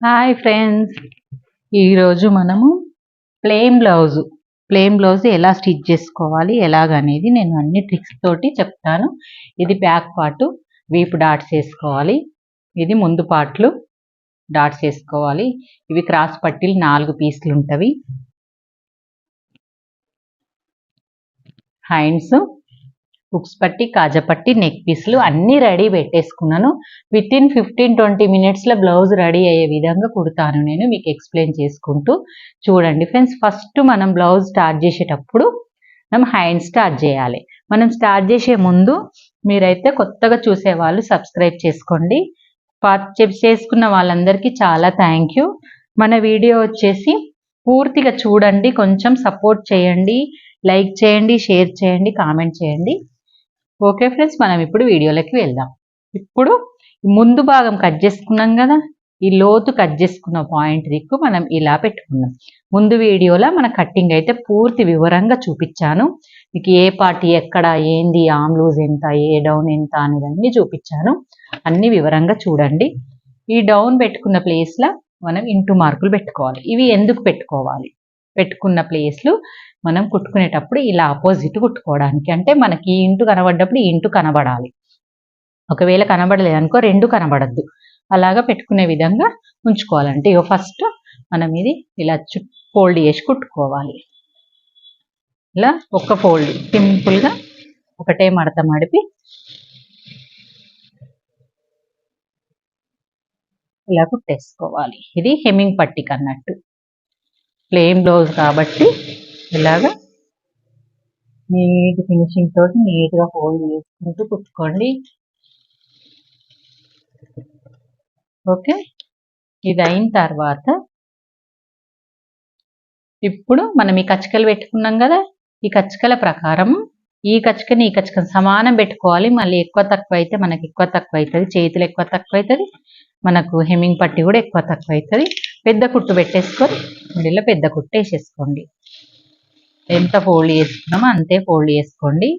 Hi friends, ఈరోజు మనము plain blouse ఎలా స్టిచ్ చేసుకోవాలి ఎలాగనేది నేను అన్ని ట్రిక్స్ తోటి చెప్తాను. ఇది బ్యాక్ పార్ట్, వీపు డాట్స్ వేసుకోవాలి. ఇది ముందు పార్ట్లు డాట్స్ వేసుకోవాలి. ఇవి క్రాస్ పట్టీలు 4 పీసులు ఉంటవి. హ్యాండ్స్, హుక్స్ పట్టి, కాజా పట్టి, నెక్ పీసులు అన్నీ రెడీ పెట్టేసుకున్నాను. వితిన్ 15-20 మినిట్స్లో బ్లౌజ్ రెడీ అయ్యే విధంగా కుడతాను. నేను మీకు ఎక్స్ప్లెయిన్ చేసుకుంటూ చూడండి ఫ్రెండ్స్. ఫస్ట్ మనం బ్లౌజ్ స్టార్ట్ చేసేటప్పుడు మనం హ్యాండ్ స్టార్ట్ చేయాలి. మనం స్టార్ట్ చేసే ముందు మీరైతే కొత్తగా చూసేవాళ్ళు సబ్స్క్రైబ్ చేసుకోండి. చేసుకున్న వాళ్ళందరికీ చాలా థ్యాంక్ యూ. మన వీడియో వచ్చేసి పూర్తిగా చూడండి, కొంచెం సపోర్ట్ చేయండి, లైక్ చేయండి, షేర్ చేయండి, కామెంట్ చేయండి. ఓకే ఫ్రెండ్స్, మనం ఇప్పుడు వీడియోలోకి వెళ్దాం. ఇప్పుడు ముందు భాగం కట్ చేసుకున్నాం కదా, ఈ లోతు కట్ చేసుకున్న పాయింట్ దిక్కు మనం ఇలా పెట్టుకున్నాం. ముందు వీడియోలో మన కట్టింగ్ అయితే పూర్తి వివరంగా చూపించాను. మీకు ఏ పార్ట్ ఎక్కడ ఏంది, ఆమ్ లూజ్ ఎంత, ఏ డౌన్ ఎంత అనేవన్నీ చూపించాను. అన్ని వివరంగా చూడండి. ఈ డౌన్ పెట్టుకున్న ప్లేస్లో మనం ఇంటూ మార్కులు పెట్టుకోవాలి. ఇవి ఎందుకు పెట్టుకోవాలి? పెట్టుకున్న ప్లేస్లు మనం కుట్టుకునేటప్పుడు ఇలా ఆపోజిట్ కుట్టుకోవడానికి, అంటే మనకి ఈ ఇంటూ కనబడ్డప్పుడు ఈ ఇంటూ కనబడాలి. ఒకవేళ కనబడలేదు అనుకో, 2 కనబడద్దు. అలాగా పెట్టుకునే విధంగా ఉంచుకోవాలంటే ఫస్ట్ మనం ఇది ఇలా ఫోల్డ్ చేసి కుట్టుకోవాలి. ఇలా ఒక్క ఫోల్డ్ సింపుల్గా ఒకటే మడత మడిపి ఇలా కుట్టేసుకోవాలి. ఇది హెమ్మింగ్ పట్టికి అన్నట్టు. ప్లెయిన్ బ్లౌజ్ కాబట్టి ఇలాగా నీట్ ఫినిషింగ్ తోటి నీట్గా ఫోల్డ్ చేసుకుంటూ కుట్టుకోండి. ఓకే, ఇది అయిన తర్వాత ఇప్పుడు మనం ఈ కచ్చకలు పెట్టుకున్నాం కదా, ఈ కచ్చకల ప్రకారం ఈ కచ్చకని ఈ కచ్చకని సమానం పెట్టుకోవాలి. మళ్ళీ ఎక్కువ తక్కువ అయితే మనకి ఎక్కువ తక్కువ అవుతుంది, చేతులు ఎక్కువ తక్కువ అవుతుంది, మనకు హెమ్మింగ్ పట్టి కూడా ఎక్కువ తక్కువ అవుతుంది. పెద్ద కుట్టు పెట్టేసుకొని మిడిల్లో పెద్ద కుట్టు వేసేసుకోండి. ఎంత ఫోల్డ్ చేసుకున్నామో అంతే ఫోల్డ్ చేసుకోండి.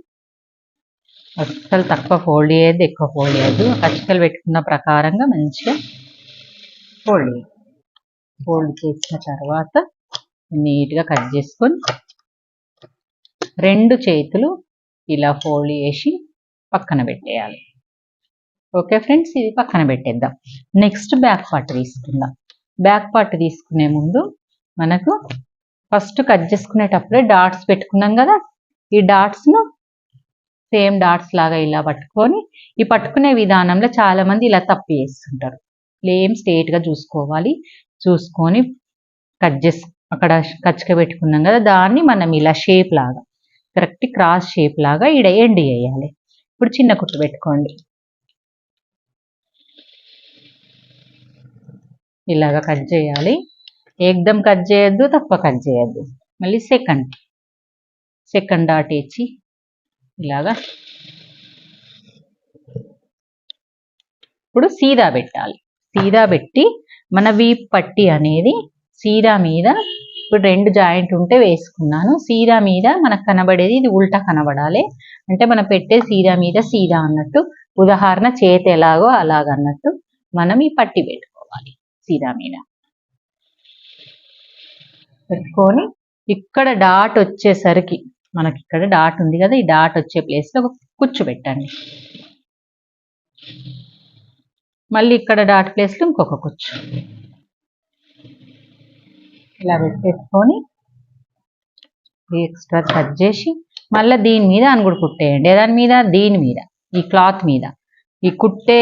అస్సలు తక్కువ ఫోల్డ్ చేయద్దు, ఎక్కువ ఫోల్డ్ చేయద్దు. కచ్చకలు పెట్టుకున్న ప్రకారంగా మంచిగా ఫోల్డ్ చేసిన తర్వాత నీట్గా కట్ చేసుకొని 2 చేతులు ఇలా ఫోల్డ్ చేసి పక్కన పెట్టేయాలి. ఓకే ఫ్రెండ్స్, ఇది పక్కన పెట్టేద్దాం. నెక్స్ట్ బ్యాక్ పార్ట్ తీసుకుందాం. బ్యాక్ పార్ట్ తీసుకునే ముందు మనకు ఫస్ట్ కట్ చేసుకునేటప్పుడే డాట్స్ పెట్టుకున్నాం కదా, ఈ డాట్స్ను సేమ్ డాట్స్ లాగా ఇలా పట్టుకొని, ఈ పట్టుకునే విధానంలో చాలా మంది ఇలా తప్పు చేస్తుంటారు. సేమ్ స్ట్రేట్గా చూసుకోవాలి. చూసుకొని కట్ చేసి అక్కడ కచ్చక పెట్టుకున్నాం కదా, దాన్ని మనం ఇలా షేప్ లాగా కరెక్ట్ క్రాస్ షేప్ లాగా ఈడ ఎండ్ చేయాలి. ఇప్పుడు చిన్న కుట్టు పెట్టుకోండి. ఇలాగా కట్ చేయాలి. ఏకదం కట్ చేయొద్దు, తక్కువ కట్ చేయొద్దు. మళ్ళీ సెకండ్ డాట్ ఇచ్చి ఇలాగా ఇప్పుడు సీదా పెట్టాలి. సీదా పెట్టి మన వీప్ పట్టి అనేది సీదా మీద, ఇప్పుడు 2 జాయింట్ ఉంటే వేసుకున్నాను. సీదా మీద మనకు కనబడేది ఇది ఉల్టా కనబడాలి. అంటే మనం పెట్టే సీదా మీద సీదా అన్నట్టు, ఉదాహరణ చేతి ఎలాగో అలాగన్నట్టు మనం ఈ పట్టి పెట్టుకోవాలి. సీదా మీద పెట్టుకొని ఇక్కడ డాట్ వచ్చేసరికి, మనకి ఇక్కడ డాట్ ఉంది కదా, ఈ డాట్ వచ్చే ప్లేస్లో ఒక కుచ్చు పెట్టండి. మళ్ళీ ఇక్కడ డాట్ ప్లేస్లో ఇంకొక కుచ్చు ఇలా పెట్టేసుకొని ఎక్స్ట్రా కట్ చేసి మళ్ళీ దీని మీద అనుగుడు కుట్టేయండి. దాని మీద, దీని మీద, ఈ క్లాత్ మీద. ఈ కుట్టే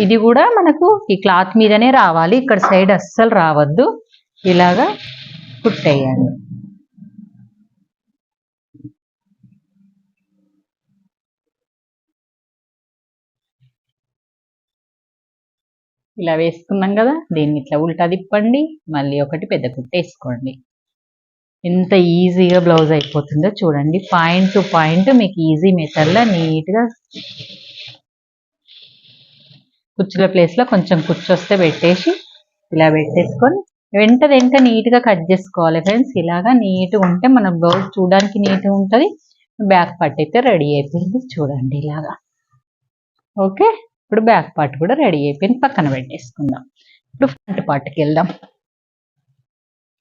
ఇది కూడా మనకు ఈ క్లాత్ మీదనే రావాలి, ఇక్కడ సైడ్ అస్సలు రావద్దు. ఇలాగా కుట్టేయండి. ఇలా వేసుకున్నాం కదా, దీన్ని ఇట్లా ఉల్టా తిప్పండి, మళ్ళీ ఒకటి పెద్ద కుట్టు వేసుకోండి. ఎంత ఈజీగా బ్లౌజ్ అయిపోతుందో చూడండి. పాయింట్ టు పాయింట్ మీకు ఈజీ మెథడ్లో నీట్గా కుచ్చుల ప్లేస్లో కొంచెం కుచ్చు వస్తే పెట్టేసి ఇలా పెట్టేసుకొని వెంట నీట్గా కట్ చేసుకోవాలి ఫ్రెండ్స్. ఇలాగా నీట్గా ఉంటే మన బ్లౌజ్ చూడడానికి నీట్గా ఉంటుంది. బ్యాక్ పార్ట్ అయితే రెడీ అయిపోయింది చూడండి ఇలాగా. ఓకే, ఇప్పుడు బ్యాక్ పార్ట్ కూడా రెడీ అయిపోయింది, పక్కన పెట్టేసుకుందాం. ఇప్పుడు ఫ్రంట్ పార్ట్కి వెళ్దాం.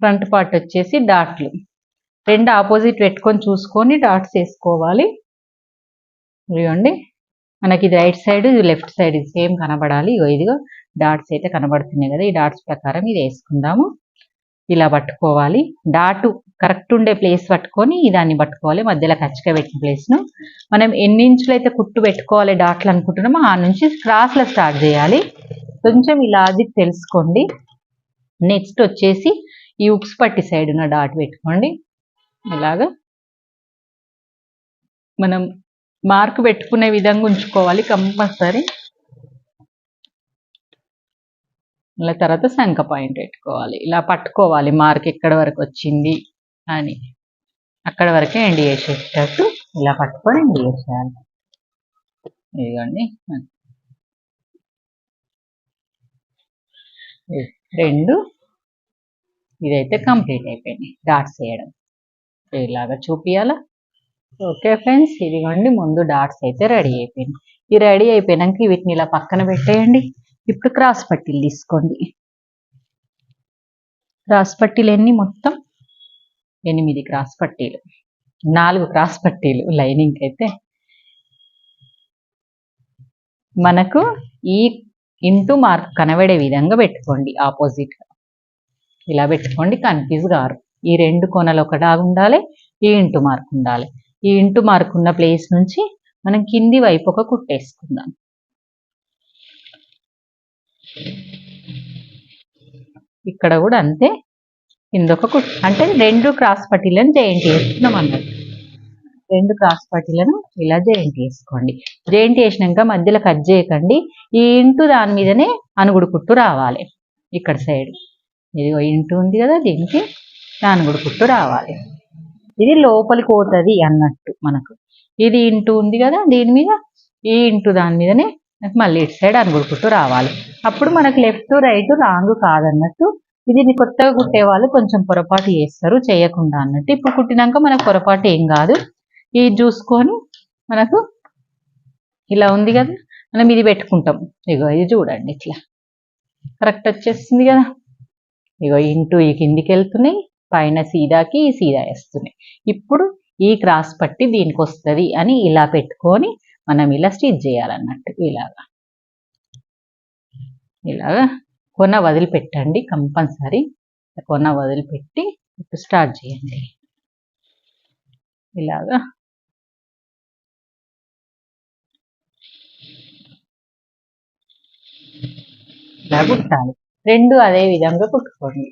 ఫ్రంట్ పార్ట్ వచ్చేసి డాట్లు 2 ఆపోజిట్ పెట్టుకొని చూసుకొని డాట్స్ వేసుకోవాలి. ఇదిగోండి, మనకి ఇది రైట్ సైడ్, ఇది లెఫ్ట్ సైడ్, ఇది సేమ్ కనబడాలి. ఇదిగో డాట్స్ అయితే కనబడుతున్నాయి కదా, ఈ డాట్స్ ప్రకారం ఇది వేసుకుందాము. ఇలా పట్టుకోవాలి. డాటు కరెక్ట్ ఉండే ప్లేస్ పట్టుకొని దాన్ని పట్టుకోవాలి. మధ్యలో కచ్చిక పెట్టిన ప్లేస్ను మనం ఎన్ని ఇంచులు అయితే కుట్టు పెట్టుకోవాలి డాట్లు అనుకుంటున్నామో ఆ నుంచి క్రాస్లో స్టార్ట్ చేయాలి. కొంచెం ఈ లాజిక్ తెలుసుకోండి. నెక్స్ట్ వచ్చేసి ఈ ఉక్స్ పట్టి సైడ్ ఉన్న డాట్ పెట్టుకోండి. ఇలాగా మనం మార్క్ పెట్టుకునే విధంగా ఉంచుకోవాలి కంపల్సరీ. ఇలా తర్వాత శంఖ పాయింట్ పెట్టుకోవాలి. ఇలా పట్టుకోవాలి మార్క్ ఎక్కడి వరకు వచ్చింది అని, అక్కడ వరకే ఎండ్ చేసేటట్టు ఇలా పట్టుకొని ఎండ్ చేసేయాలి. ఇదిగోండి 2 ఇదైతే కంప్లీట్ అయిపోయింది డాట్స్ వేయడం. ఇలాగా చూపియాలా. ఓకే ఫ్రెండ్స్, ఇదిగోండి ముందు డాట్స్ అయితే రెడీ అయిపోయింది. ఈ రెడీ అయిపోయినాక వీటిని ఇలా పక్కన పెట్టేయండి. ఇప్పుడు క్రాస్ పట్టీలు తీసుకోండి. క్రాస్ పట్టీలు ఎన్ని? మొత్తం 8 క్రాస్ పట్టీలు, 4 క్రాస్ పట్టీలు లైనింగ్ అయితే. మనకు ఈ ఇంటూ మార్క్ కనబడే విధంగా పెట్టుకోండి. ఆపోజిట్ ఇలా పెట్టుకోండి, కన్ఫ్యూజ్ గారు. ఈ 2 కొనలు ఒకలాగా ఉండాలి, ఈ ఇంటూ మార్క్ ఉండాలి. ఈ ఇంటూ మార్క్ ఉన్న ప్లేస్ నుంచి మనం కింది వైపు ఒక కుట్టేసుకుందాం. ఇక్కడ కూడా అంతే, కిందొక కుట్టు. అంటే 2 క్రాస్ పట్టీలను జాయింట్ చేస్తున్నాం అన్నట్టు. 2 క్రాస్ పట్టీలను ఇలా జాయింట్ చేసుకోండి. జాయింట్ చేసినాక మధ్యలో కట్ చేయకండి. ఈ ఇంటూ దాని మీదనే అనుగుడు కుట్టు రావాలి. ఇక్కడ సైడ్ ఇది ఇంటూ ఉంది కదా, దీనికి అనుగుడు కుట్టు రావాలి. ఇది లోపలికి పోతుంది అన్నట్టు. మనకు ఇది ఇంటూ ఉంది కదా, దీని మీద ఈ ఇంటూ దాని మీదనే మళ్ళీ ఇటు సైడ్ అనుగుడు కుట్టు రావాలి. అప్పుడు మనకు లెఫ్ట్ రైట్ రాంగ్ కాదన్నట్టు. ఇది కొత్తగా కుట్టే వాళ్ళు కొంచెం పొరపాటు చేస్తారు, చేయకుండా అన్నట్టు. ఇప్పుడు కుట్టినాక మనకు పొరపాటు ఏం కాదు. ఇది చూసుకొని మనకు ఇలా ఉంది కదా, మనం ఇది పెట్టుకుంటాం. ఇగో ఇది చూడండి, ఇట్లా కరెక్ట్ వచ్చేస్తుంది కదా. ఇగో ఇంటూ ఈ కిందికి వెళ్తున్నాయి, పైన సీదాకి ఈ సీదా వేస్తున్నాయి. ఇప్పుడు ఈ క్రాస్ పట్టి దీనికి వస్తుంది అని ఇలా పెట్టుకొని మనం ఇలా స్టిచ్ చేయాలన్నట్టు. ఇలాగా కొన వదిలిపెట్టండి కంపల్సరీ. కొన వదిలిపెట్టి ఇప్పుడు స్టార్ట్ చేయండి. ఇలాగా ఇలా కుట్టాలి. 2 అదే విధంగా కుట్టుకోండి.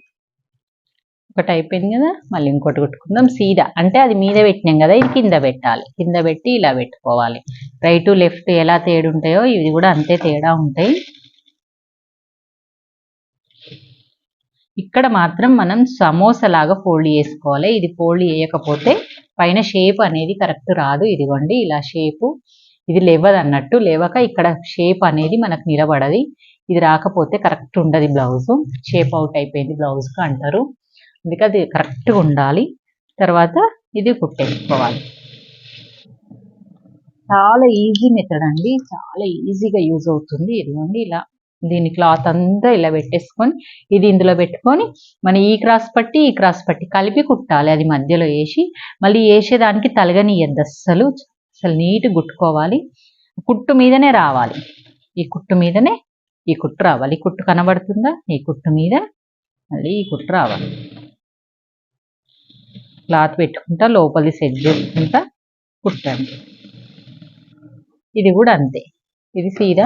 ఒకటి అయిపోయింది కదా, మళ్ళీ ఇంకోటి కుట్టుకుందాం. సీదా అంటే అది మీద పెట్టినాం కదా, ఇది కింద పెట్టాలి. కింద పెట్టి ఇలా పెట్టుకోవాలి. రైట్ లెఫ్ట్ ఎలా తేడా ఉంటాయో ఇవి కూడా అంతే తేడా ఉంటాయి. ఇక్కడ మాత్రం మనం సమోసలాగా ఫోల్డ్ చేసుకోవాలి. ఇది ఫోల్డ్ చేయకపోతే పైన షేప్ అనేది కరెక్ట్ రాదు. ఇదిగోండి ఇలా షేపు ఇది లేవదు అన్నట్టు. లేవక ఇక్కడ షేప్ అనేది మనకు నిలబడది. ఇది రాకపోతే కరెక్ట్ ఉండదు. బ్లౌజ్ షేప్ అవుట్ అయిపోయింది బ్లౌజ్కి అంటారు. అందుకే అది కరెక్ట్గా ఉండాలి. తర్వాత ఇది కుట్టేసుకోవాలి. చాలా ఈజీ మెథడ్ అండి, చాలా ఈజీగా యూజ్ అవుతుంది. ఇదిగోండి ఇలా దీని క్లాత్ అంతా ఇలా పెట్టేసుకొని ఇది ఇందులో పెట్టుకొని మనం ఈ క్రాస్ పట్టి ఈ క్రాస్ పట్టి కలిపి కుట్టాలి. అది మధ్యలో వేసి మళ్ళీ వేసేదానికి తలగనియద్దు అస్సలు. నీట్గా కుట్టుకోవాలి. కుట్టు మీదనే రావాలి. ఈ కుట్టు మీదనే ఈ కుట్టు రావాలి. ఈ కుట్టు కనబడుతుందా? ఈ కుట్టు మీద మళ్ళీ ఈ కుట్టు రావాలి. క్లాత్ పెట్టుకుంటా లోపలి సెట్ చేసుకుంటా కుట్టండి. ఇది కూడా అంతే. ఇది సీదా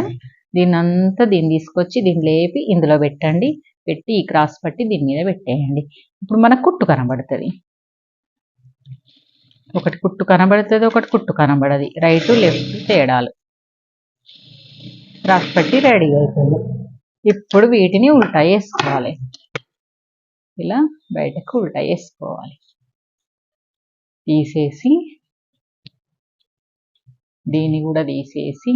దీన్ని తీసుకొచ్చి దీన్ని లేపి ఇందులో పెట్టండి. పెట్టి ఈ క్రాస్ పట్టి దీని మీద పెట్టేయండి. ఇప్పుడు మనకు కుట్టు కనబడుతుంది. ఒకటి కుట్టు కనబడుతుంది, ఒకటి కుట్టు కనబడది. రైట్ లెఫ్ట్ తేడాలు. క్రాస్ పట్టి రెడీ అవుతుంది. ఇప్పుడు వీటిని ఉల్టా వేసుకోవాలి. ఇలా బయటకు ఉల్టా వేసుకోవాలి. తీసేసి దీన్ని కూడా తీసేసి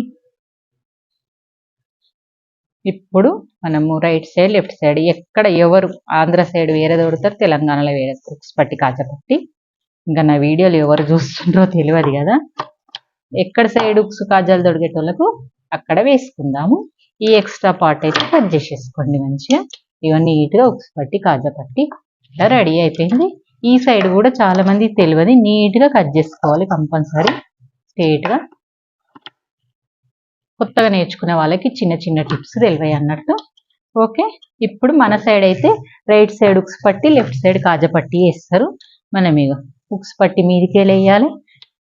ఇప్పుడు మనము రైట్ సైడ్ లెఫ్ట్ సైడ్ ఎక్కడ ఎవరు ఆంధ్ర సైడ్ వేరే దొరుకుతారు, తెలంగాణలో వేరే ఉక్స్ పట్టి కాజపట్టి. ఇంకా నా వీడియోలు ఎవరు చూస్తుంటారో తెలియదు కదా. ఎక్కడ సైడ్ ఉక్స్ కాజాలు దొరికేటోళ్ళకు అక్కడ వేసుకుందాము. ఈ ఎక్స్ట్రా పార్ట్ అయితే కట్ చేసేసుకోండి మంచిగా. ఇవన్నీ నీట్గా ఉక్స్ పట్టి కాజా పట్టి ఇలా రెడీ అయిపోయింది. ఈ సైడ్ కూడా చాలా మందికి తెలియదు, నీట్గా కట్ చేసుకోవాలి కంపల్సరీ స్ట్రేట్గా. కొత్తగా నేర్చుకునే వాళ్ళకి చిన్న చిన్న టిప్స్ తెలివాయి అన్నట్టు. ఓకే, ఇప్పుడు మన సైడ్ అయితే రైట్ సైడ్ ఉక్స్ పట్టి, లెఫ్ట్ సైడ్ కాజా పట్టి వేస్తారు. మనం ఇక ఉక్స్ పట్టి మీదికెళ్ళేయాలి,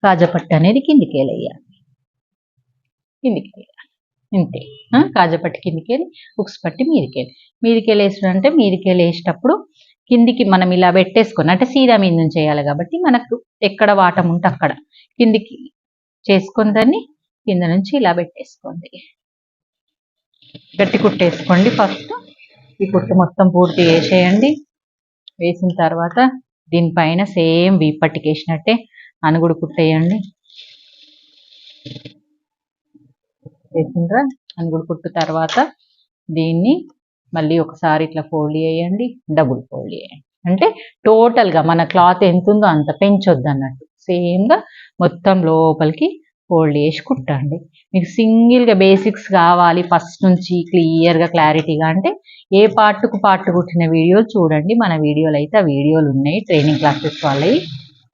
కాజా పట్టి అనేది కిందికెళ్ళేయాలి, కిందికెళ్ళేయాలి ఇంతే. కాజా పట్టి కిందికెళ్ళి ఉక్స్ పట్టి మీదికెళ్ళేసాడు అంటే మీదికెళ్ళేసేటప్పుడు కిందికి మనం ఇలా పెట్టేసుకొని, అంటే సీదా మీద నుంచి చేయాలి కాబట్టి మనకు ఎక్కడ వాటం ఉంటే అక్కడ కిందికి చేసుకొని దాన్ని కింద నుంచి ఇలా పెట్టేసుకోండి. గట్టి కుట్టేసుకోండి. ఫస్ట్ ఈ కుట్టు మొత్తం పూర్తి వేసేయండి. వేసిన తర్వాత దీనిపైన సేమ్ వీపట్టికి వేసినట్టే అనుగుడు కుట్టేయండి. వేసిండ్రా? అనుగుడు కుట్టు తర్వాత దీన్ని మళ్ళీ ఒకసారి ఇట్లా ఫోల్డ్ చేయండి, డబుల్ ఫోల్డ్ చేయండి. అంటే టోటల్గా మన క్లాత్ ఎంత ఉందో అంత పెంచొద్దు అన్నట్టు. సేమ్గా మొత్తం లోపలికి ఫోల్డ్ చేసి కుట్టండి. మీకు సింగిల్గా బేసిక్స్ కావాలి ఫస్ట్ నుంచి క్లియర్గా క్లారిటీగా అంటే ఏ పార్ట్కు పార్ట్ కుట్టిన వీడియోలు చూడండి. మన వీడియోలు అయితే ఆ వీడియోలు ఉన్నాయి, ట్రైనింగ్ క్లాసెస్ వాళ్ళవి.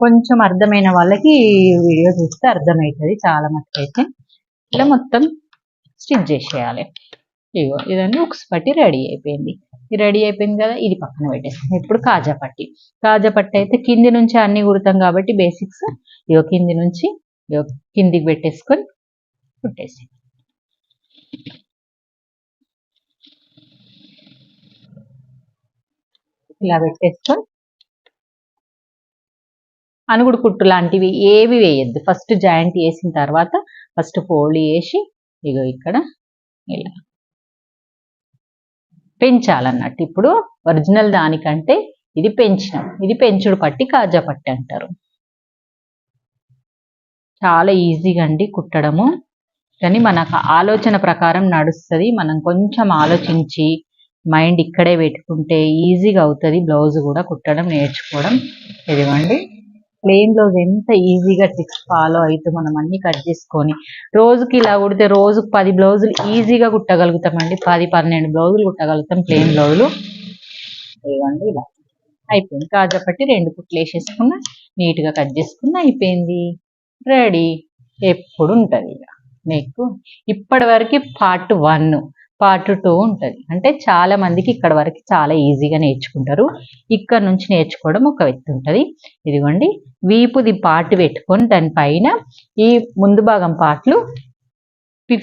కొంచెం అర్థమైన వాళ్ళకి వీడియో చూస్తే అర్థమవుతుంది చాలా మటుకు. అయితే ఇలా మొత్తం స్టిచ్ చేసేయాలి. ఇగో ఇదన్నీ ఉక్స్ పట్టి రెడీ అయిపోయింది. రెడీ అయిపోయింది కదా, ఇది పక్కన పెట్టేస్తాం. ఇప్పుడు కాజా పట్టి. కాజా పట్టి అయితే కింది నుంచి అన్ని కుడతాం కాబట్టి బేసిక్స్ ఇగో కింది నుంచి కిందికి పెట్టేసుకొని కుట్టేసి ఇలా పెట్టేసుకొని అనుగుడు కుట్టు లాంటివి ఏవి వేయద్దు. ఫస్ట్ జాయింట్ వేసిన తర్వాత ఫస్ట్ ఫోల్డ్ చేసి ఇగో ఇక్కడ ఇలా పెంచాలన్నట్టు. ఇప్పుడు ఒరిజినల్ దానికంటే ఇది పెంచినాం, ఇది పెంచుడు పట్టి కాజా పట్టి అంటారు. చాలా ఈజీగా అండి కుట్టడము, కానీ మనకు ఆలోచన ప్రకారం నడుస్తుంది. మనం కొంచెం ఆలోచించి మైండ్ ఇక్కడే పెట్టుకుంటే ఈజీగా అవుతుంది బ్లౌజ్ కూడా కుట్టడం నేర్చుకోవడం. ఇదిగోండి ప్లెయిన్ బ్లౌజ్ ఎంత ఈజీగా ట్రిక్స్ ఫాలో అయితే మనం అన్ని కట్ చేసుకొని రోజుకి ఇలా కుడితే రోజుకు 10 బ్లౌజులు ఈజీగా కుట్టగలుగుతామండి. 10-12 బ్లౌజులు కుట్టగలుగుతాం ప్లెయిన్ బ్లౌజులు. ఇదిగోండి ఇలా అయిపోయింది. కాజా పట్టి 2 కుట్లు వేసేసుకున్నా, నీట్గా కట్ చేసుకున్నా అయిపోయింది, రెడీ. ఎప్పుడు ఉంటుంది ఇక నెక్. ఇప్పటి వరకు పార్ట్ 1, పార్ట్ 2 ఉంటుంది. అంటే చాలా మందికి ఇక్కడ వరకు చాలా ఈజీగా నేర్చుకుంటారు. ఇక్కడ నుంచి నేర్చుకోవడం ఒక వ్యక్తి ఉంటుంది. ఇదిగోండి వీపుది పార్ట్ పెట్టుకొని దానిపైన ఈ ముందు భాగం పార్ట్లు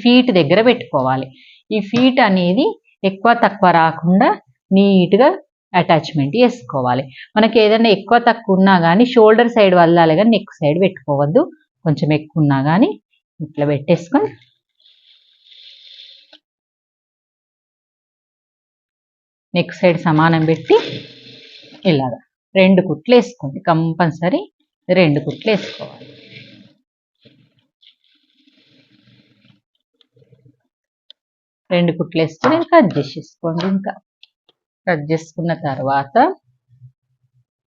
ఫీట్ దగ్గర పెట్టుకోవాలి. ఈ ఫీట్ అనేది ఎక్కువ తక్కువ రాకుండా నీట్గా అటాచ్మెంట్ చేసుకోవాలి. మనకి ఏదైనా ఎక్కువ తక్కువ ఉన్నా కానీ షోల్డర్ సైడ్ వదలాలి కానీ నెక్ సైడ్ పెట్టుకోవద్దు. కొంచెం ఎక్కువ ఉన్నా కానీ ఇట్లా పెట్టేసుకొని నెక్ సైడ్ సమానం పెట్టి ఇలాగా 2 కుట్లు వేసుకోండి. కంపల్సరీ 2 కుట్లు వేసుకోవాలి. రెండు కుట్లు వేసుకొని కట్ చేసేసుకోండి. ఇంకా కట్ చేసుకున్న తర్వాత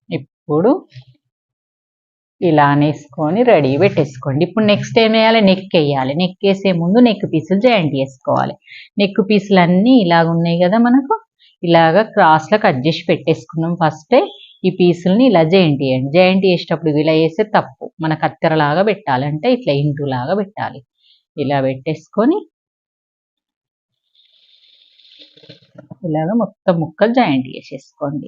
ఇప్పుడు ఇలా అనేసుకొని రెడీ పెట్టేసుకోండి. ఇప్పుడు నెక్స్ట్ ఏం వేయాలి, నెక్ వేయాలి. నెక్ వేసే ముందు నెక్ పీసులు జాయింట్ చేసుకోవాలి. నెక్ పీసులు అన్నీ ఇలాగ ఉన్నాయి కదా, మనకు ఇలాగ క్రాస్లో కట్ చేసి పెట్టేసుకున్నాం. ఫస్టే ఈ పీసుల్ని ఇలా జాయింట్ చేయండి. జాయింట్ చేసేటప్పుడు ఇలా వేస్తే తప్పు, మన కత్తెరలాగా పెట్టాలంటే ఇట్లా ఇంటూ లాగా పెట్టాలి. ఇలా పెట్టేసుకొని ఇలాగ మొత్తం ముక్కలు జాయింట్ చేసేసుకోండి.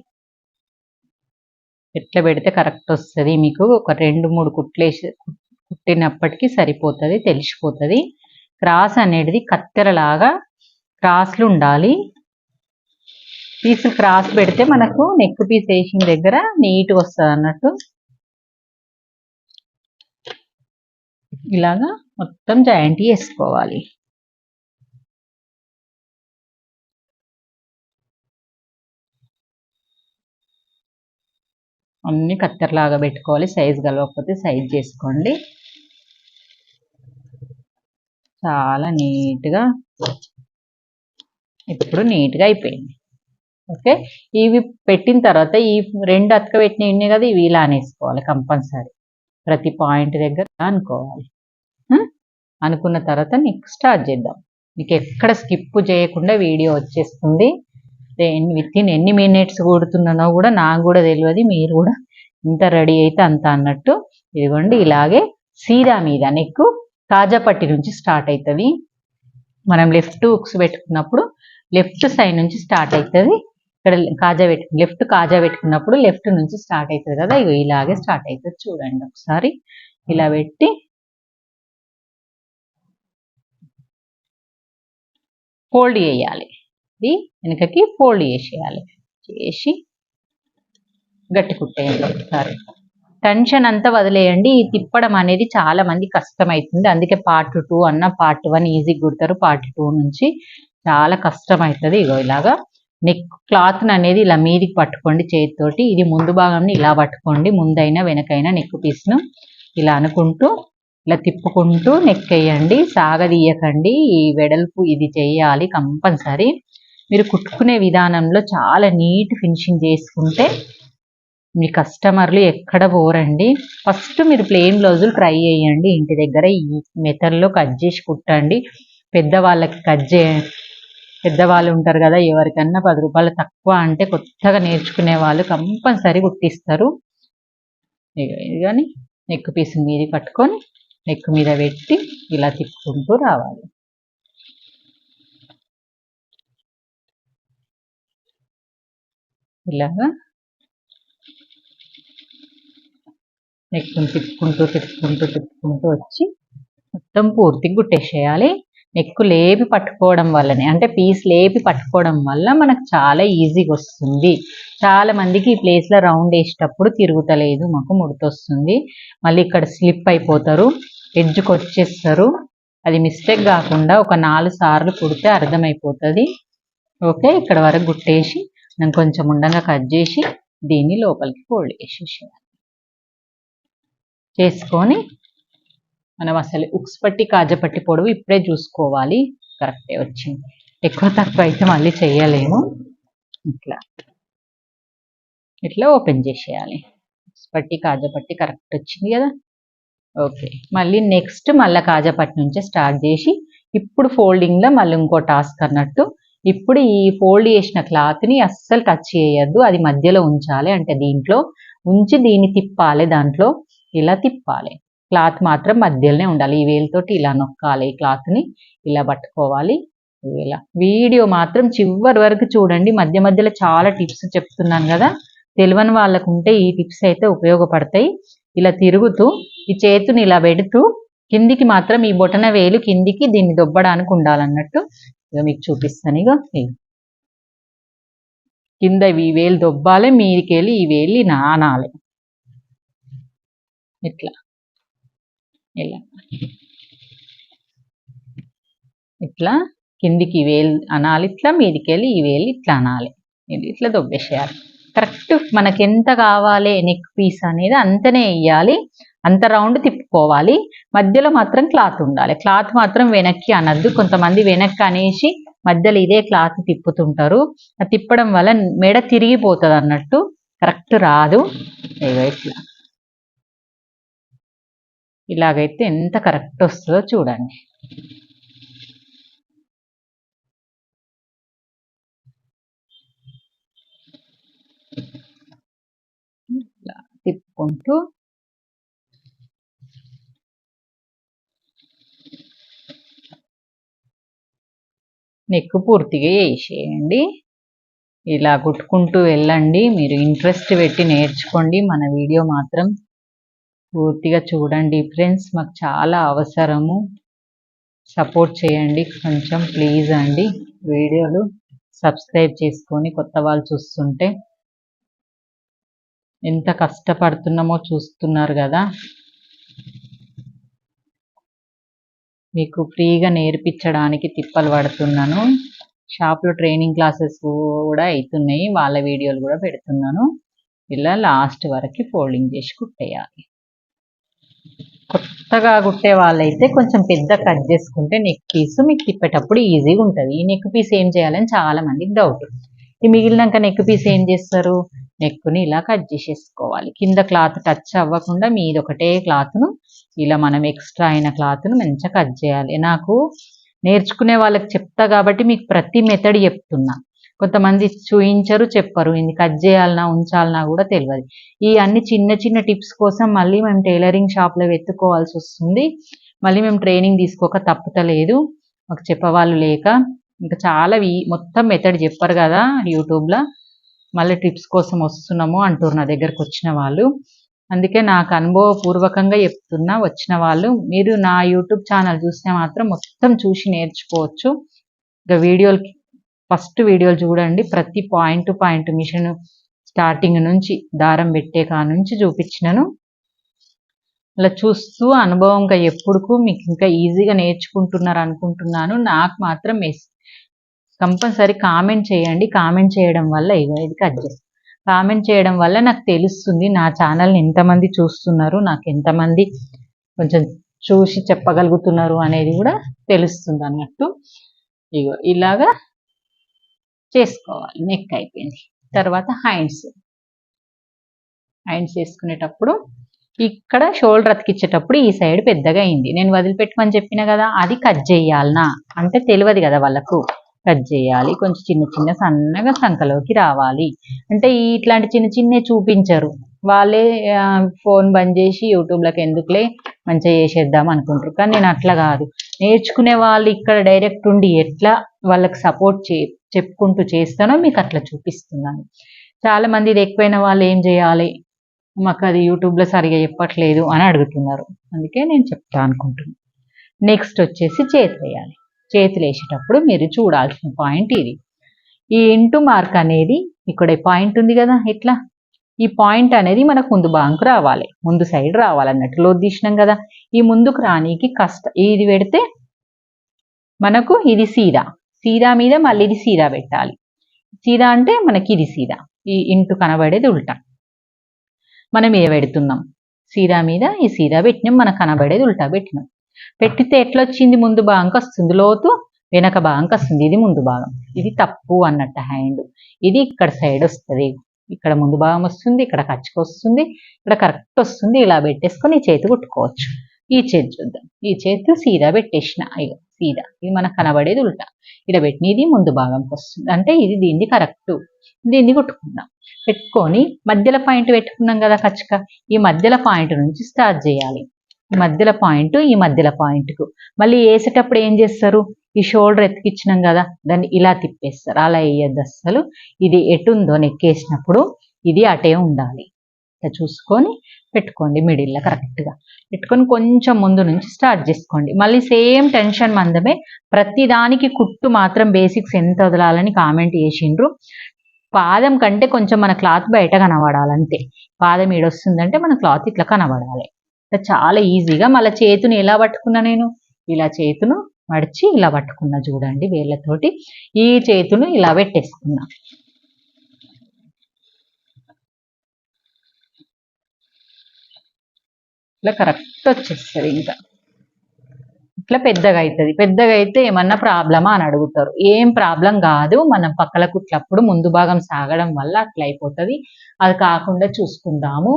ఎట్లా పెడితే కరెక్ట్ వస్తుంది మీకు. ఒక 2-3 కుట్లు వేసి కుట్టినప్పటికీ సరిపోతుంది, తెలిసిపోతుంది. క్రాస్ అనేది కత్తెరలాగా క్రాస్లు ఉండాలి. పీసులు క్రాస్ పెడితే మనకు నెక్ పీస్ వేసిన దగ్గర నీట్గా వస్తుంది అన్నట్టు. ఇలాగా మొత్తం జాయింట్ చేసుకోవాలి. అన్ని కత్తెరలాగా పెట్టుకోవాలి. సైజ్ కలవకపోతే సైజ్ చేసుకోండి. చాలా నీట్గా ఇప్పుడు నీట్గా అయిపోయింది. ఓకే, ఇవి పెట్టిన తర్వాత ఈ 2 అతక పెట్టినవి ఉన్నాయి కదా, ఇవి ఇలా అనేసుకోవాలి కంపల్సరీ. ప్రతి పాయింట్ దగ్గర అనుకోవాలి. అనుకున్న తర్వాత నెక్ స్టార్ట్ చేద్దాం. మీకు ఎక్కడ స్కిప్ చేయకుండా వీడియో వచ్చేస్తుంది. విత్ ఇన్ ఎన్ని మినిట్స్ కుడుతున్నానో కూడా నాకు కూడా తెలియదు, మీరు కూడా ఇంత రెడీ అయితే అంత అన్నట్టు. ఇదిగోండి ఇలాగే సీదా మీద నెక్ కాజాపట్టి నుంచి స్టార్ట్ అవుతుంది. మనం లెఫ్ట్ హుక్స్ పెట్టుకున్నప్పుడు లెఫ్ట్ సైడ్ నుంచి స్టార్ట్ అవుతుంది. ఇక్కడ లెఫ్ట్ కాజా పెట్టుకున్నప్పుడు లెఫ్ట్ నుంచి స్టార్ట్ అవుతుంది కదా, ఇవి ఇలాగే స్టార్ట్ అవుతుంది. చూడండి ఒకసారి ఇలా పెట్టి ఫోల్డ్ చేయాలి. ఇది వెనకకి ఫోల్డ్ చేసేయాలి. చేసి గట్టి కుట్టేయండి ఒకసారి. టెన్షన్ అంతా వదిలేయండి. ఈ తిప్పడం అనేది చాలా మంది కష్టమవుతుంది. అందుకే పార్ట్ 2 అన్న పార్ట్ 1 ఈజీగా కుడతారు. పార్ట్ 2 నుంచి చాలా కష్టమవుతుంది. ఇగో ఇలాగా నెక్ క్లాత్ అనేది ఇలా మీదికి పట్టుకోండి చేతితోటి. ఇది ముందు భాగంని ఇలా పట్టుకోండి, ముందైనా వెనకైనా నెక్ పీస్ను ఇలా అనుకుంటూ ఇలా తిప్పుకుంటూ నెక్ వేయండి. సాగదీయకండి. ఈ వెడల్పు ఇది చేయాలి కంపల్సరీ. మీరు కుట్టుకునే విధానంలో చాలా నీట్ ఫినిషింగ్ చేసుకుంటే మీ కస్టమర్లు ఎక్కడ పోరండి. ఫస్ట్ మీరు ప్లెయిన్ బ్లౌజులు ట్రై చేయండి ఇంటి దగ్గర. ఈ మెథడ్లో కట్ చేసి కుట్టండి. పెద్దవాళ్ళకి పెద్దవాళ్ళు ఉంటారు కదా, ఎవరికన్నా 10 రూపాయలు తక్కువ అంటే కొత్తగా నేర్చుకునే వాళ్ళు కంపల్సరీ కుట్టిస్తారు. ఇది కానీ నెక్ పీస్ మీద పట్టుకొని నెక్ మీద పెట్టి ఇలా తిప్పుకుంటూ రావాలి. ఇలాగా నెక్ తిప్పుకుంటూ వచ్చి మొత్తం పూర్తిగా కుట్టేసేయాలి. నెక్ లేపి పట్టుకోవడం వల్లనే, అంటే పీస్ లేపి పట్టుకోవడం వల్ల మనకు చాలా ఈజీగా వస్తుంది. చాలా మందికి ఈ ప్లేస్లో రౌండ్ వేసేటప్పుడు తిరుగుతలేదు, మాకు ముడతొస్తుంది, మళ్ళీ ఇక్కడ స్లిప్ అయిపోతారు, ఎడ్జ్కి వచ్చేస్తారు. అది మిస్టేక్ కాకుండా ఒక 4 సార్లు కుడితే అర్థమైపోతుంది. ఓకే, ఇక్కడ వరకు కుట్టేసి నేను కొంచెం ఉండంగా కట్ చేసి దీన్ని లోపలికి ఫోల్డ్ చేసేసేయాలి. చేసుకొని మనం అసలు ఉక్స్ పట్టి కాజపట్టి పొడవు ఇప్పుడే చూసుకోవాలి, కరెక్టే వచ్చింది. ఎక్కువ తక్కువ అయితే మళ్ళీ చేయలేము. ఇట్లా ఓపెన్ చేసేయాలి. ఉక్స్ పట్టి కాజపట్టి కరెక్ట్ వచ్చింది కదా. ఓకే, మళ్ళీ నెక్స్ట్ మళ్ళీ కాజపట్టి నుంచే స్టార్ట్ చేసి ఇప్పుడు ఫోల్డింగ్లో మళ్ళీ ఇంకో టాస్క్ అన్నట్టు. ఇప్పుడు ఈ ఫోల్డ్ చేసిన క్లాత్ని అస్సలు టచ్ చేయొద్దు, అది మధ్యలో ఉంచాలి. అంటే దీంట్లో ఉంచి దీన్ని తిప్పాలి, దాంట్లో ఇలా తిప్పాలి. క్లాత్ మాత్రం మధ్యలోనే ఉండాలి. ఈ వేలుతోటి ఇలా నొక్కాలి, ఈ క్లాత్ని ఇలా పట్టుకోవాలి. ఇలా వీడియో మాత్రం చివరి వరకు చూడండి. మధ్య మధ్యలో చాలా టిప్స్ చెప్తున్నాను కదా, తెలియని వాళ్ళకు ఉంటే ఈ టిప్స్ అయితే ఉపయోగపడతాయి. ఇలా తిరుగుతూ ఈ చేతిని ఇలా పెడుతూ కిందికి మాత్రం ఈ బొటన వేలు కిందికి దీన్ని దొబ్బడానికి ఉండాలన్నట్టు. ఇక మీకు చూపిస్తాను. ఇక కింద ఈ వేలు దొబ్బాలి, మీదికి వెళ్ళి ఈ వేలు నానాలి. ఇట్లా ఇలా ఇట్లా కిందికి వేలు అనాలి, ఇట్లా మీదికి వెళ్ళి ఈ వేలు ఇట్లా అనాలి. ఇది ఇట్లా దొబ్బేసేయాలి. కరెక్ట్ మనకి ఎంత కావాలి నెక్ పీస్ అనేది అంతనే వేయాలి. అంత రౌండ్ తిప్పుకోవాలి. మధ్యలో మాత్రం క్లాత్ ఉండాలి. క్లాత్ మాత్రం వెనక్కి అనద్దు. కొంతమంది వెనక్కి అనేసి మధ్యలో ఇదే క్లాత్ తిప్పుతుంటారు. అది తిప్పడం వల్ల మెడ తిరిగిపోతుంది అన్నట్టు, కరెక్ట్ రాదు. ఇట్లా ఇలాగైతే ఎంత కరెక్ట్ వస్తుందో చూడండి. ఇట్లా తిప్పుకుంటూ నెక్ పూర్తిగా వేసేయండి. ఇలా కుట్టుకుంటూ వెళ్ళండి. మీరు ఇంట్రెస్ట్ పెట్టి నేర్చుకోండి. మన వీడియో మాత్రం పూర్తిగా చూడండి ఫ్రెండ్స్, మాకు చాలా అవసరము. సపోర్ట్ చేయండి కొంచెం ప్లీజ్ అండి. వీడియోలు సబ్స్క్రైబ్ చేసుకొని కొత్త వాళ్ళు చూస్తుంటే ఎంత కష్టపడుతున్నామో చూస్తున్నారు కదా. మీకు ఫ్రీగా నేర్పించడానికి తిప్పలు పడుతున్నాను. షాప్లో ట్రైనింగ్ క్లాసెస్ కూడా అవుతున్నాయి, వాళ్ళ వీడియోలు కూడా పెడుతున్నాను. ఇలా లాస్ట్ వరకు ఫోల్డింగ్ చేసి కుట్టేయాలి. కొత్తగా కుట్టే వాళ్ళైతే కొంచెం పెద్ద కట్ చేసుకుంటే నెక్ పీస్ మీకు తిప్పేటప్పుడు ఈజీగా ఉంటుంది. ఈ నెక్ పీస్ ఏం చేయాలని చాలా మందికి డౌట్. ఈ మిగిలినాక నెక్ పీస్ ఏం చేస్తారు, నెక్ని ఇలా కట్ చేసేసుకోవాలి. కింద క్లాత్ టచ్ అవ్వకుండా మీది ఒకటే క్లాత్ను ఇలా మనం ఎక్స్ట్రా అయిన క్లాత్ను మంచిగా కట్ చేయాలి. నాకు నేర్చుకునే వాళ్ళకి చెప్తా కాబట్టి మీకు ప్రతి మెథడ్ చెప్తున్నా. కొంతమంది చూయించరు, చెప్పరు. ఇది కట్ చేయాలనా ఉంచాలనా కూడా తెలియదు. ఈ అన్ని చిన్న చిన్న టిప్స్ కోసం మళ్ళీ మేము టైలరింగ్ షాప్లో వెతుక్కోవాల్సి వస్తుంది. మళ్ళీ మేము ట్రైనింగ్ తీసుకోక తప్పుతలేదు, మాకు చెప్పేవాళ్ళు లేక. ఇంకా చాలా మొత్తం మెథడ్ చెప్పారు కదా యూట్యూబ్లో, మళ్ళీ టిప్స్ కోసం వస్తున్నాము అంటారు నా దగ్గరకు వచ్చిన వాళ్ళు. అందుకే నాకు అనుభవపూర్వకంగా చెప్తున్నా. వచ్చిన వాళ్ళు మీరు నా యూట్యూబ్ ఛానల్ చూస్తే మాత్రం మొత్తం చూసి నేర్చుకోవచ్చు. ఇక వీడియోలు ఫస్ట్ వీడియోలు చూడండి, ప్రతి పాయింట్ పాయింట్ మిషన్ స్టార్టింగ్ నుంచి దారం పెట్టే నుంచి చూపించినాను. అలా చూస్తూ అనుభవంగా ఎప్పుడుకు మీకు ఇంకా ఈజీగా నేర్చుకుంటున్నారు అనుకుంటున్నాను. నాకు మాత్రం కంపల్సరీ కామెంట్ చేయండి. కామెంట్ చేయడం వల్ల ఇది కట్ చేస్తాను. కామెంట్ చేయడం వల్ల నాకు తెలుస్తుంది నా ఛానల్ని ఎంతమంది చూస్తున్నారు, నాకు ఎంతమంది కొంచెం చూసి చెప్పగలుగుతున్నారు అనేది కూడా తెలుస్తుంది అన్నట్టు. ఇగో ఇలాగా చేసుకోవాలి. నెక్ అయిపోయింది. తర్వాత హ్యాండ్స్ వేసుకునేటప్పుడు ఇక్కడ షోల్డర్ అతికిచ్చేటప్పుడు ఈ సైడ్ పెద్దగా అయింది. నేను వదిలిపెట్టమని చెప్పిన కదా, అది కట్ చేయాలనా అంటే తెలియదు కదా వాళ్ళకు. కట్ చేయాలి. కొంచెం చిన్న చిన్న సన్నగా సంఖలోకి రావాలి. అంటే ఇట్లాంటి చిన్న చిన్న చూపించరు వాళ్ళే. ఫోన్ బంద్ చేసి యూట్యూబ్లోకి ఎందుకులే మంచిగా చేసేద్దాం అనుకుంటారు. కానీ నేను అట్లా కాదు. నేర్చుకునే వాళ్ళు ఇక్కడ డైరెక్ట్ ఉండి ఎట్లా వాళ్ళకి సపోర్ట్ చెప్పుకుంటూ చేస్తానో మీకు అట్లా చూపిస్తున్నాను. చాలా మంది ఇది ఎక్కువైన వాళ్ళు ఏం చేయాలి, మాకు అది యూట్యూబ్లో సరిగా చెప్పట్లేదు అని అడుగుతున్నారు. అందుకే నేను చెప్తా అనుకుంటున్నాను. నెక్స్ట్ వచ్చేసి చేతులు వేయాలి. చేతులు వేసేటప్పుడు మీరు చూడాల్సిన పాయింట్ ఇది. ఈ ఇంటూ మార్క్ అనేది ఇక్కడ పాయింట్ ఉంది కదా, ఇట్లా ఈ పాయింట్ అనేది మనకు ముందు భాగంకు రావాలి, ముందు సైడ్ రావాలన్నట్టు. లోతు తీసినాం కదా, ఈ ముందుకు రానీకి ఇది పెడితే మనకు ఇది సీదా, సీదా మీద మళ్ళీ ఇది సీదా పెట్టాలి. సీదా అంటే మనకి ఇది సీదా, ఈ ఇంటూ కనబడేది ఉల్టా. మనం మీద పెడుతున్నాం, సీదా మీద ఈ సీదా పెట్టినాం, మనకు కనబడేది ఉల్టా పెట్టినాం. పెట్టితే ఎట్లొచ్చింది, ముందు భాగంకి వస్తుంది, లోతు వెనక భాగంకి వస్తుంది. ఇది ముందు భాగం, ఇది తప్పు అన్నట్టు హ్యాండ్. ఇది ఇక్కడ సైడ్ వస్తుంది, ఇక్కడ ముందు భాగం వస్తుంది, ఇక్కడ ఖర్చుకు వస్తుంది, ఇక్కడ కరెక్ట్ వస్తుంది. ఇలా పెట్టేసుకొని ఈ చేతి కుట్టుకోవచ్చు. ఈ చేతి చూద్దాం. ఈ చేతి సీదా పెట్టేసిన, అయ్యో సీదా, ఇది మనకు కనబడేది ఉల్టా. ఇలా పెట్టిన ఇది ముందు భాగంకి వస్తుంది, అంటే ఇది దీన్ని కరెక్ట్. దీన్ని కుట్టుకుందాం. పెట్టుకొని మధ్యలో పాయింట్ పెట్టుకున్నాం కదా ఖర్చుక, ఈ మధ్యలో పాయింట్ నుంచి స్టార్ట్ చేయాలి. ఈ మధ్యలో పాయింట్, ఈ మధ్యలో పాయింట్కు మళ్ళీ వేసేటప్పుడు ఏం చేస్తారు, ఈ షోల్డర్ ఎత్తికిచ్చినాం కదా, దాన్ని ఇలా తిప్పేస్తారు. అలా వేయద్దు అస్సలు. ఇది ఎటుందో నెక్కేసినప్పుడు ఇది అటే ఉండాలి. ఇట్లా చూసుకొని పెట్టుకోండి. మిడిల్లో కరెక్ట్గా పెట్టుకొని కొంచెం ముందు నుంచి స్టార్ట్ చేసుకోండి. మళ్ళీ సేమ్ టెన్షన్ మందమే. ప్రతి దానికి కుట్టు మాత్రం బేసిక్స్ ఎంత వదలాలని కామెంట్ చేసిండ్రు. పాదం కంటే కొంచెం మన క్లాత్ బయట కనబడాలి అంతే. పాదం ఈడొస్తుందంటే మన క్లాత్ ఇట్లా కనబడాలి. చాలా ఈజీగా. మళ్ళీ చేతుని ఎలా పట్టుకున్నా, నేను ఇలా చేతును మడిచి ఇలా పట్టుకున్నా చూడండి వేళ్ళతోటి. ఈ చేతును ఇలా పెట్టేసుకున్నా. ఇట్లా కరెక్ట్ వచ్చేస్తుంది. ఇంకా ఇట్లా పెద్దగా అవుతుంది. పెద్దగా అయితే ఏమన్నా ప్రాబ్లమా అని అడుగుతారు. ఏం ప్రాబ్లం కాదు. మనం పక్కల కుట్లప్పుడు ముందు భాగం సాగడం వల్ల అట్లా అయిపోతుంది. అది కాకుండా చూసుకుందాము.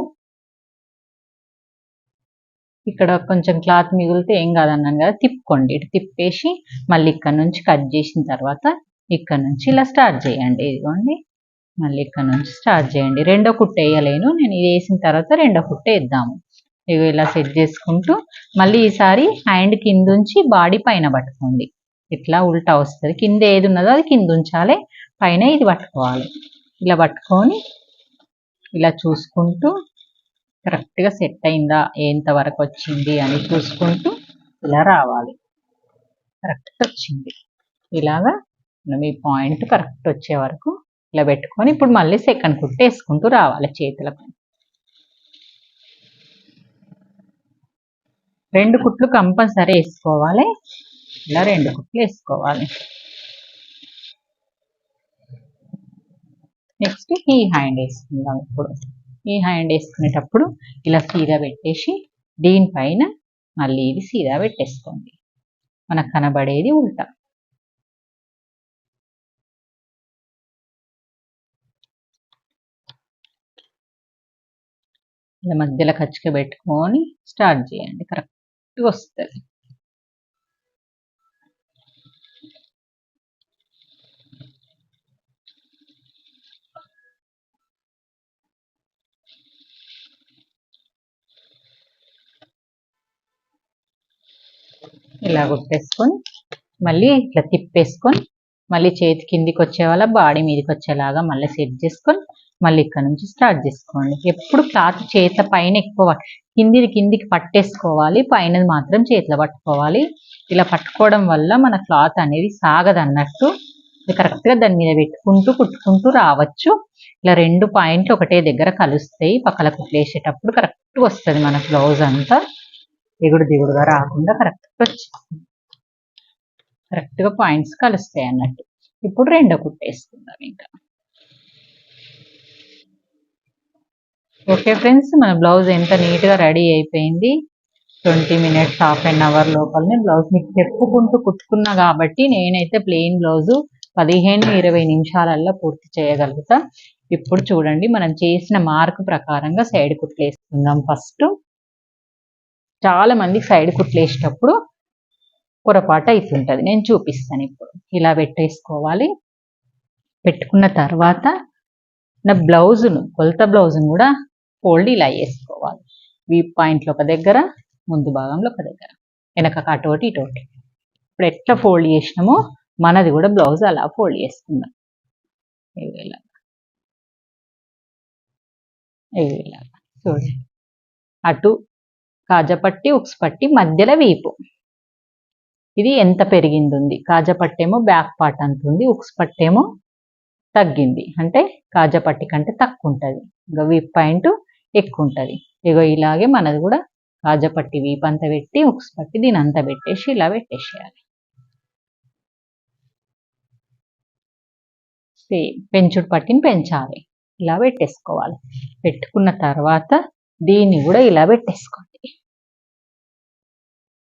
ఇక్కడ కొంచెం క్లాత్ మిగిలితే ఏం కాదన్నాను కదా, తిప్పుకోండి. ఇటు తిప్పేసి మళ్ళీ ఇక్కడ నుంచి కట్ చేసిన తర్వాత ఇక్కడ నుంచి ఇలా స్టార్ట్ చేయండి. ఇదిగోండి, మళ్ళీ ఇక్కడ నుంచి స్టార్ట్ చేయండి. రెండో కుట్టు వేయలేను నేను, ఇది వేసిన తర్వాత రెండో కుట్టు వేద్దాము. ఇవి ఇలా సెట్ చేసుకుంటూ మళ్ళీ ఈసారి హ్యాండ్ కింద ఉంచి బాడీ పైన పట్టుకోండి. ఇట్లా ఉల్టా వస్తుంది. కింద ఏది ఉన్నదో అది కింద ఉంచాలి, పైన ఇది పట్టుకోవాలి. ఇలా పట్టుకొని ఇలా చూసుకుంటూ కరెక్ట్గా సెట్ అయిందా, ఎంతవరకు వచ్చింది అని చూసుకుంటూ ఇలా రావాలి. కరెక్ట్ వచ్చింది. ఇలాగా మీ పాయింట్ కరెక్ట్ వచ్చే వరకు ఇలా పెట్టుకొని ఇప్పుడు మళ్ళీ సెకండ్ కుట్టు వేసుకుంటూ రావాలి. చేతులకు 2 కుట్లు కంపల్సరీ వేసుకోవాలి. ఇలా 2 కుట్లు వేసుకోవాలి. నెక్స్ట్ ఈ హ్యాండ్ వేసుకుందాం. ఇప్పుడు ఈ హ్యాండ్ వేసుకునేటప్పుడు ఇలా సీదా పెట్టేసి దీనిపైన మళ్ళీ ఇది సీదా పెట్టేసుకోండి. మనకు కనబడేది ఉల్టా. ఇలా మధ్యలో ఖర్చుగా పెట్టుకొని స్టార్ట్ చేయండి. కరెక్ట్గా వస్తుంది. ఇలా కుట్టేసుకొని మళ్ళీ ఇట్లా తిప్పేసుకొని మళ్ళీ చేతి కిందికి వచ్చే వాళ్ళ బాడీ మీదకి వచ్చేలాగా మళ్ళీ సెట్ చేసుకొని మళ్ళీ ఇక్కడ నుంచి స్టార్ట్ చేసుకోండి. ఎప్పుడు క్లాత్ చేతుల పైన ఎక్కువ కిందికి పట్టేసుకోవాలి, పైన మాత్రం చేతిలో పట్టుకోవాలి. ఇలా పట్టుకోవడం వల్ల మన క్లాత్ అనేది సాగదు అన్నట్టు. కరెక్ట్గా దాని మీద పెట్టుకుంటూ కుట్టుకుంటూ రావచ్చు. ఇలా 2 పాయింట్లు ఒకటే దగ్గర కలుస్తాయి. పక్కల కుట్లేసేటప్పుడు కరెక్ట్గా వస్తుంది మన బ్లౌజ్ అంతా, ఎగుడు దిగుడుగా రాకుండా కరెక్ట్గా పాయింట్స్ కలుస్తాయి అన్నట్టు. ఇప్పుడు రెండో కుట్టేసుకుందాం ఇంకా. ఓకే ఫ్రెండ్స్, మన బ్లౌజ్ ఎంత నీట్గా రెడీ అయిపోయింది. 20 మినిట్స్ హాఫ్ అన్ అవర్ లోపలనే బ్లౌజ్ మీకు చెప్పుకుంటూ కుట్టుకున్నా కాబట్టి నేనైతే ప్లెయిన్ బ్లౌజు 15-20 నిమిషాలలో పూర్తి చేయగలుగుతా. ఇప్పుడు చూడండి, మనం చేసిన మార్క్ ప్రకారంగా సైడ్ కుట్లు వేసుకుందాం. ఫస్ట్ చాలా మంది సైడ్ కుట్లు వేసేటప్పుడు పొరపాటు అవుతుంటుంది, నేను చూపిస్తాను. ఇప్పుడు ఇలా పెట్టేసుకోవాలి. పెట్టుకున్న తర్వాత నా బ్లౌజును, కొలత బ్లౌజును కూడా ఫోల్డ్ ఇలా వేసుకోవాలి. వీప్ పాయింట్లు ఒక దగ్గర, ముందు భాగంలో ఒక దగ్గర, వెనక అటోటి ఇటోటి. ఇప్పుడు ఎట్లా ఫోల్డ్ చేసినామో మనది కూడా బ్లౌజ్ అలా ఫోల్డ్ చేసుకుందాం. ఇలాగా చూడండి, అటు కాజపట్టి ఉక్స్ పట్టి మధ్యలో వీపు. ఇది ఎంత పెరిగింది ఉంది, కాజపట్టేమో బ్యాక్ పార్ట్ అంత ఉంది, ఉక్స్ పట్టేమో తగ్గింది, అంటే కాజపట్టి కంటే తక్కువ ఉంటుంది. ఇంకా వీప్ పాయింట్ ఎక్కువ ఉంటుంది. ఇగో ఇలాగే మనది కూడా కాజపట్టి వీప్ అంతా పెట్టి ఉక్స్ పట్టి దీని అంతా పెట్టేసి ఇలా పెట్టేసేయాలి. సేమ్ పెంచుడు పట్టిని పెంచాలి, ఇలా పెట్టేసుకోవాలి. పెట్టుకున్న తర్వాత దీన్ని కూడా ఇలా పెట్టేసుకోండి.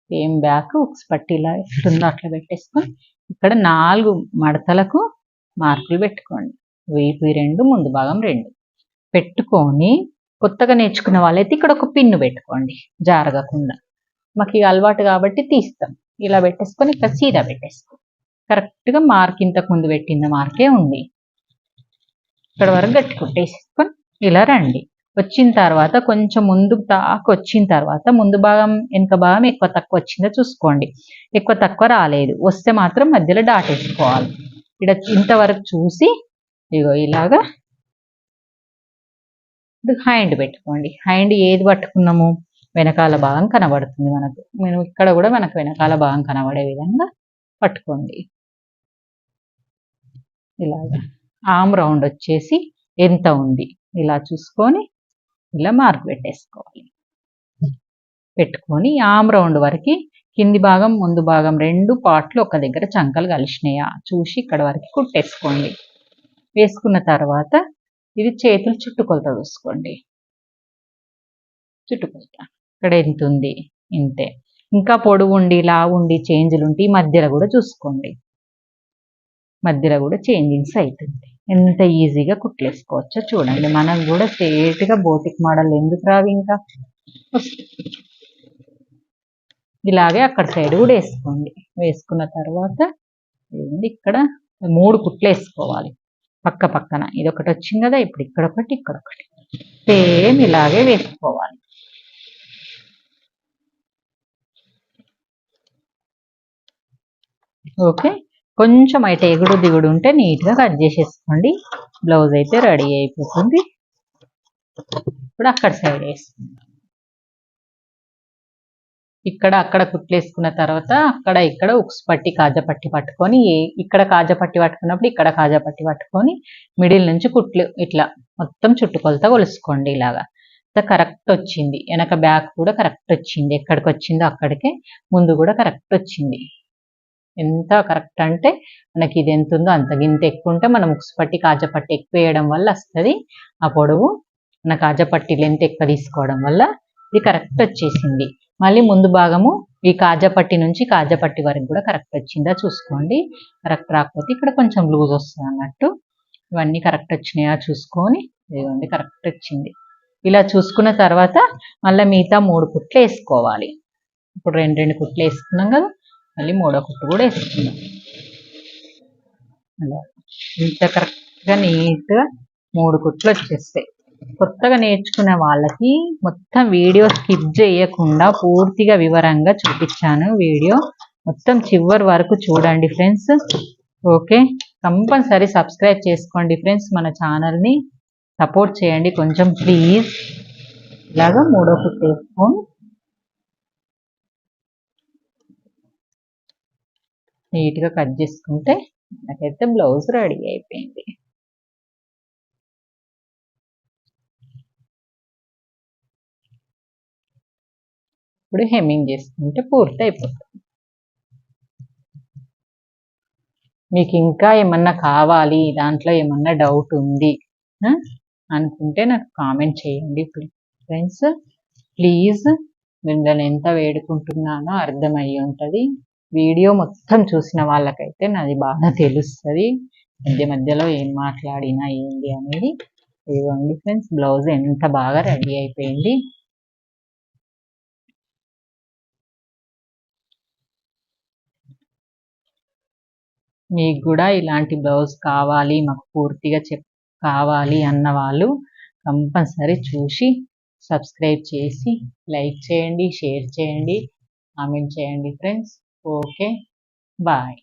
సేమ్ బ్యాక్ ఉక్స్ పట్టి ఇలా ఎట్లుందో అట్లా పెట్టేసుకొని ఇక్కడ 4 మడతలకు మార్కులు పెట్టుకోండి. వీపు 2, ముందు భాగం 2 పెట్టుకొని, కొత్తగా నేర్చుకున్న వాళ్ళైతే ఇక్కడ ఒక పిన్ను పెట్టుకోండి జారగకుండా. మాకు ఇక అలవాటు కాబట్టి తీస్తాం. ఇలా పెట్టేసుకొని ఇక్కడ సీదా పెట్టేసుకో. కరెక్ట్గా మార్క్ ఇంతకు ముందు పెట్టిన మార్కే ఉంది. ఇక్కడ వరకు గట్టి కుట్టేసుకొని ఇలా రండి. వచ్చిన తర్వాత కొంచెం ముందుకు దాకా వచ్చిన తర్వాత ముందు భాగం వెనుక భాగం ఎక్కువ తక్కువ వచ్చిందో చూసుకోండి. ఎక్కువ తక్కువ రాలేదు, వస్తే మాత్రం మధ్యలో డాట్ వేసుకోవాలి. ఇక్కడ ఇంతవరకు చూసి ఇగో ఇలాగా హ్యాండ్ పెట్టుకోండి. హ్యాండ్ ఏది పట్టుకున్నాము, వెనకాల భాగం కనబడుతుంది మనకు. నేను ఇక్కడ కూడా మనకు వెనకాల భాగం కనబడే విధంగా పట్టుకోండి. ఇలాగా ఆర్మ్ రౌండ్ వచ్చేసి ఎంత ఉంది ఇలా చూసుకొని ఇలా మార్క్ పెట్టేసుకోవాలి. పెట్టుకొని ఆర్మ్ రౌండ్ వరకు కింది భాగం ముందు భాగం 2 పార్ట్లు ఒక దగ్గర చంకలు కలిసినాయా చూసి ఇక్కడ వరకు కుట్టేసుకోండి. వేసుకున్న తర్వాత ఇది చేతులు చుట్టుకొలత చూసుకోండి. చుట్టుకొలత ఇక్కడ ఎంత ఉంది, ఇంతే. ఇంకా పొడవు ఉండి లావు ఉండి చేంజ్లు ఉంటే మధ్యలో కూడా చూసుకోండి. మధ్యలో కూడా చేంజింగ్స్ అవుతుంది. ఎంత ఈజీగా కుట్లేసుకోవచ్చో చూడండి. మనకు కూడా స్ట్రేట్గా బోటిక్ మోడల్ ఎందుకు రావు, ఇంకా ఇలాగే అక్కడ సైడ్ కూడా వేసుకోండి. వేసుకున్న తర్వాత ఇక్కడ 3 కుట్లు వేసుకోవాలి పక్క పక్కన. ఇది ఒకటి వచ్చింది కదా, ఇప్పుడు ఇక్కడ ఒకటి ఇక్కడ ఒకటి సేమ్ ఇలాగే వేసుకోవాలి. ఓకే, కొంచెం అయితే ఎగుడు దిగుడు ఉంటే నీట్గా కట్ చేసేసుకోండి. బ్లౌజ్ అయితే రెడీ అయిపోతుంది. ఇప్పుడు అక్కడ సైడ్ వేసుకుందాం. ఇక్కడ అక్కడ కుట్లేసుకున్న తర్వాత అక్కడ ఇక్కడ ఉక్స్ పట్టి కాజపట్టి పట్టుకొని, ఇక్కడ కాజపట్టి పట్టుకున్నప్పుడు ఇక్కడ కాజపట్టి పట్టుకొని మిడిల్ నుంచి కుట్లు ఇట్లా మొత్తం చుట్టుకొలత కొలుసుకోండి. ఇలాగా కరెక్ట్ వచ్చింది. వెనక బ్యాక్ కూడా కరెక్ట్ వచ్చింది. ఎక్కడికి వచ్చిందో అక్కడికే, ముందు కూడా కరెక్ట్ వచ్చింది. ఎంత కరెక్ట్ అంటే మనకి ఇది ఎంత ఉందో అంత. గింత ఎక్కువ ఉంటే మనం ఉక్స్ పట్టి కాజపట్టి ఎక్కువ వేయడం వల్ల వస్తుంది ఆ పొడవు. మన కాజపట్టి లెంత్ ఎక్కువ తీసుకోవడం వల్ల ఇది కరెక్ట్ వచ్చేసింది. మళ్ళీ ముందు భాగము ఈ కాజపట్టి నుంచి కాజపట్టి వరకు కూడా కరెక్ట్ వచ్చిందా చూసుకోండి. కరెక్ట్ రాకపోతే ఇక్కడ కొంచెం లూజ్ వస్తుంది అన్నట్టు. ఇవన్నీ కరెక్ట్ వచ్చినాయా చూసుకొని, ఇదిగోండి కరెక్ట్ వచ్చింది. ఇలా చూసుకున్న తర్వాత మళ్ళీ మిగతా 3 కుట్లు వేసుకోవాలి. ఇప్పుడు 2 కుట్లు వేసుకున్నాం కదా, మళ్ళీ 3వ కుట్టు కూడా వేసుకుందాం. అలా ఇంత కరెక్ట్గా నీట్గా 3 కుట్లు వచ్చేస్తాయి. కొత్తగా నేర్చుకునే వాళ్ళకి మొత్తం వీడియో స్కిప్ చేయకుండా పూర్తిగా వివరంగా చూపించాను వీడియో. మొత్తం చివరి వరకు చూడండి ఫ్రెండ్స్. ఓకే, కంపల్సరీ సబ్స్క్రైబ్ చేసుకోండి ఫ్రెండ్స్. మన ఛానల్ని సపోర్ట్ చేయండి కొంచెం ప్లీజ్. ఇలాగా మూడో కుట్టు వేసుకొని నీట్గా కట్ చేసుకుంటే నాకైతే బ్లౌజ్ రెడీ అయిపోయింది. ఇప్పుడు హెమ్మింగ్ చేసుకుంటే పూర్తి అయిపోతుంది. మీకు ఇంకా ఏమన్నా కావాలి, దాంట్లో ఏమన్నా డౌట్ ఉంది అనుకుంటే నాకు కామెంట్ చేయండి ఫ్రెండ్స్ ప్లీజ్. మిమ్మల్ని ఎంత వేడుకుంటున్నానో అర్థమయ్యి ఉంటుంది. వీడియో మొత్తం చూసిన వాళ్ళకైతే నాది బాగా తెలుస్తుంది మధ్య మధ్యలో ఏం మాట్లాడినా ఏంటి అనేది. ఇదిగోండి ఫ్రెండ్స్, బ్లౌజ్ ఎంత బాగా రెడీ అయిపోయింది. మీకు కూడా ఇలాంటి బ్లౌజ్ కావాలి, మాకు పూర్తిగా కావాలి అన్న వాళ్ళు కంపల్సరీ చూసి సబ్స్క్రైబ్ చేసి లైక్ చేయండి, షేర్ చేయండి, కామెంట్ చేయండి ఫ్రెండ్స్. Okay, bye.